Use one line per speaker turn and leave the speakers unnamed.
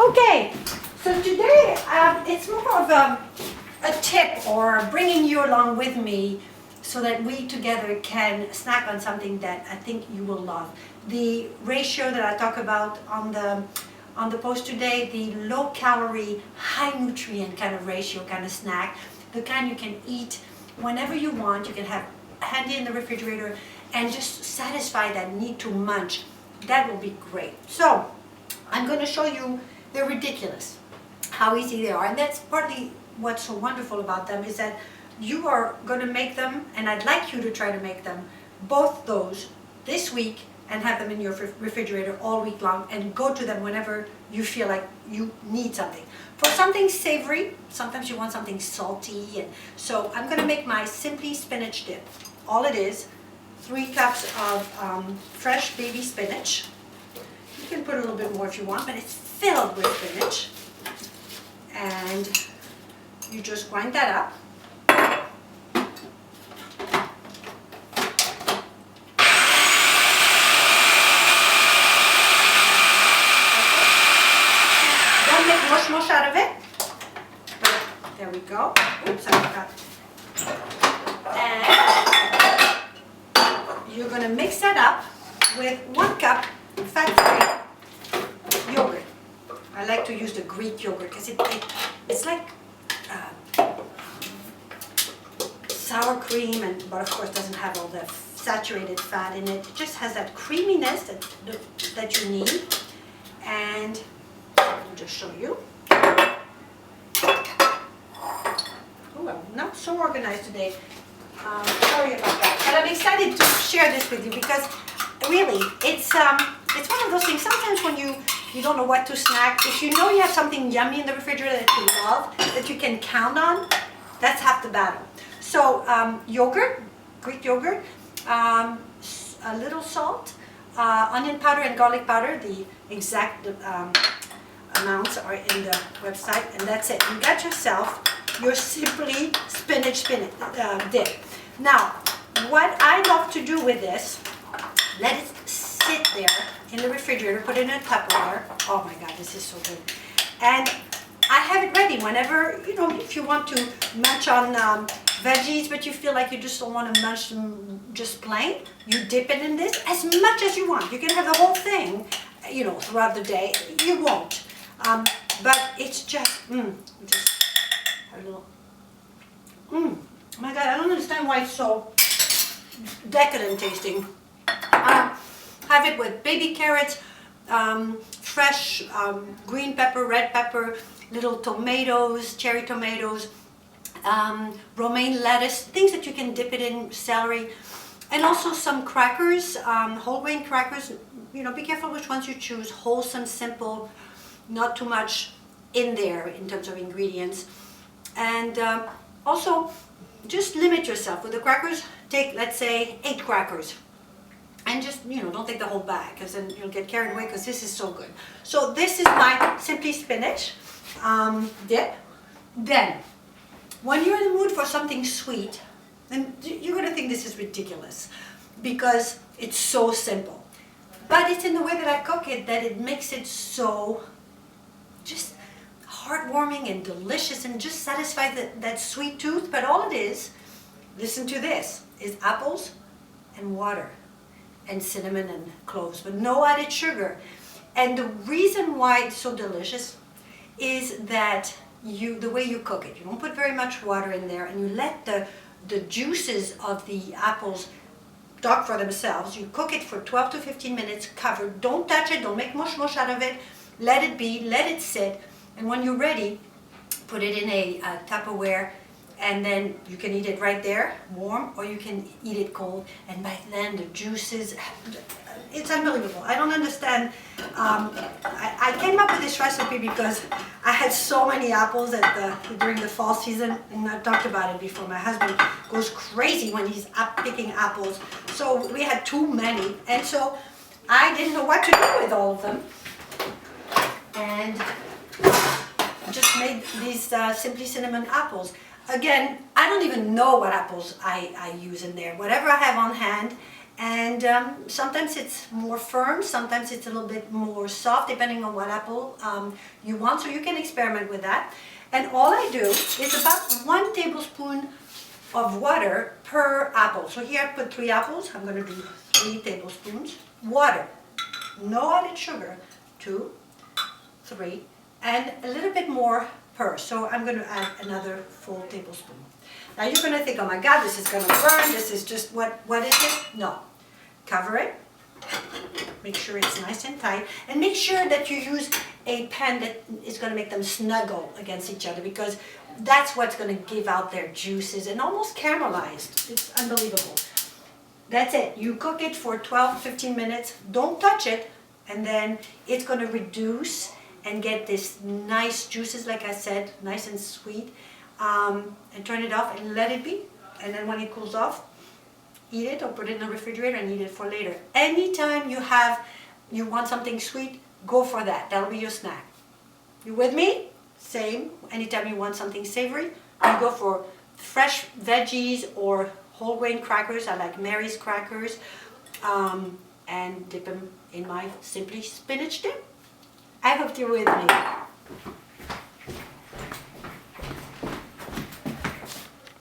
Okay, so today it's more of a tip or bringing you along with me so that we together can snack on something that I think you will love. The ratio that I talk about on the post today, the low calorie, high nutrient kind of ratio kind of snack, the kind you can eat whenever you want, you can have handy in the refrigerator and just satisfy that need to munch. That will be great. So I'm going to show you they're ridiculous, how easy they are, and that's partly what's so wonderful about them is that you are going to make them, and I'd like you to try to make them, both those this week and have them in your refrigerator all week long and go to them whenever you feel like you need something. For something savory, sometimes you want something salty, and so I'm going to make my Simply Spinach dip. All it is, 3 cups of fresh baby spinach. You can put a little bit more if you want, but it's filled with spinach. And you just grind that up. Don't make mush out of it. But there we go. Oops, I forgot. And you're going to mix that up with 1 cup fat-free yogurt. I like to use the Greek yogurt because it's like sour cream, but of course doesn't have all the saturated fat in it. It just has that creaminess that you need. And I'll just show you. Oh, I'm not so organized today. Sorry about that. But I'm excited to share this with you because really, it's one of those things. Sometimes when you don't know what to snack, if you know you have something yummy in the refrigerator that you love, that you can count on, that's half the battle. So yogurt, Greek yogurt, a little salt, onion powder and garlic powder. The exact amounts are in the website, and that's it. You got yourself your Simply Spinach dip. Now, what I love to do with this, let it sit there in the refrigerator, put it in a Tupperware. Oh my God, this is so good. And I have it ready whenever, if you want to munch on veggies, but you feel like you just don't want to munch them just plain, you dip it in this as much as you want. You can have the whole thing, throughout the day. You won't. But it's just a little, oh my God, I don't understand why it's so decadent tasting. Have it with baby carrots, fresh green pepper, red pepper, little tomatoes, cherry tomatoes, romaine lettuce, things that you can dip it in, celery, and also some crackers, whole grain crackers. Be careful which ones you choose. Wholesome, simple, not too much in there in terms of ingredients. And also, just limit yourself. With the crackers, take, let's say, 8 crackers. And just, don't take the whole bag because then you'll get carried away because this is so good. So this is my Simply Spinach dip. Then, when you're in the mood for something sweet, then you're going to think this is ridiculous because it's so simple. But it's in the way that I cook it that it makes it so just heartwarming and delicious and just satisfies that sweet tooth. But all it is, listen to this, is apples and water and cinnamon and cloves, but no added sugar. And the reason why it's so delicious is that the way you cook it, you don't put very much water in there, and you let the juices of the apples talk for themselves. You cook it for 12 to 15 minutes covered. Don't touch it, don't make mush out of it. Let it be, let it sit, and when you're ready, put it in a Tupperware, and then you can eat it right there, warm, or you can eat it cold. And by then the juices, it's unbelievable. I don't understand. I came up with this recipe because I had so many apples during the fall season, and I've talked about it before. My husband goes crazy when he's up picking apples. So we had too many, and so I didn't know what to do with all of them. And just made these Simply Cinnamon apples. Again, I don't even know what apples I use in there. Whatever I have on hand, And sometimes it's more firm, sometimes it's a little bit more soft, depending on what apple you want. So you can experiment with that. And all I do is about 1 tablespoon of water per apple. So here I put 3 apples. I'm going to do 3 tablespoons. Water, no added sugar. 2, 3, and a little bit more per. So I'm going to add another full tablespoon. Now you're going to think, oh my God, this is going to burn. This is just, what is it? No. Cover it. Make sure it's nice and tight. And make sure that you use a pan that is going to make them snuggle against each other, because that's what's going to give out their juices and almost caramelized. It's unbelievable. That's it. You cook it for 12-15 minutes. Don't touch it. And then it's going to reduce and get this nice juices, like I said, nice and sweet. And turn it off and let it be. And then when it cools off, eat it or put it in the refrigerator and eat it for later. Anytime you want something sweet, go for that. That'll be your snack. You with me? Same. Anytime you want something savory, you go for fresh veggies or whole grain crackers. I like Mary's crackers. And dip them in my Simply Spinach dip. I hope you're with me.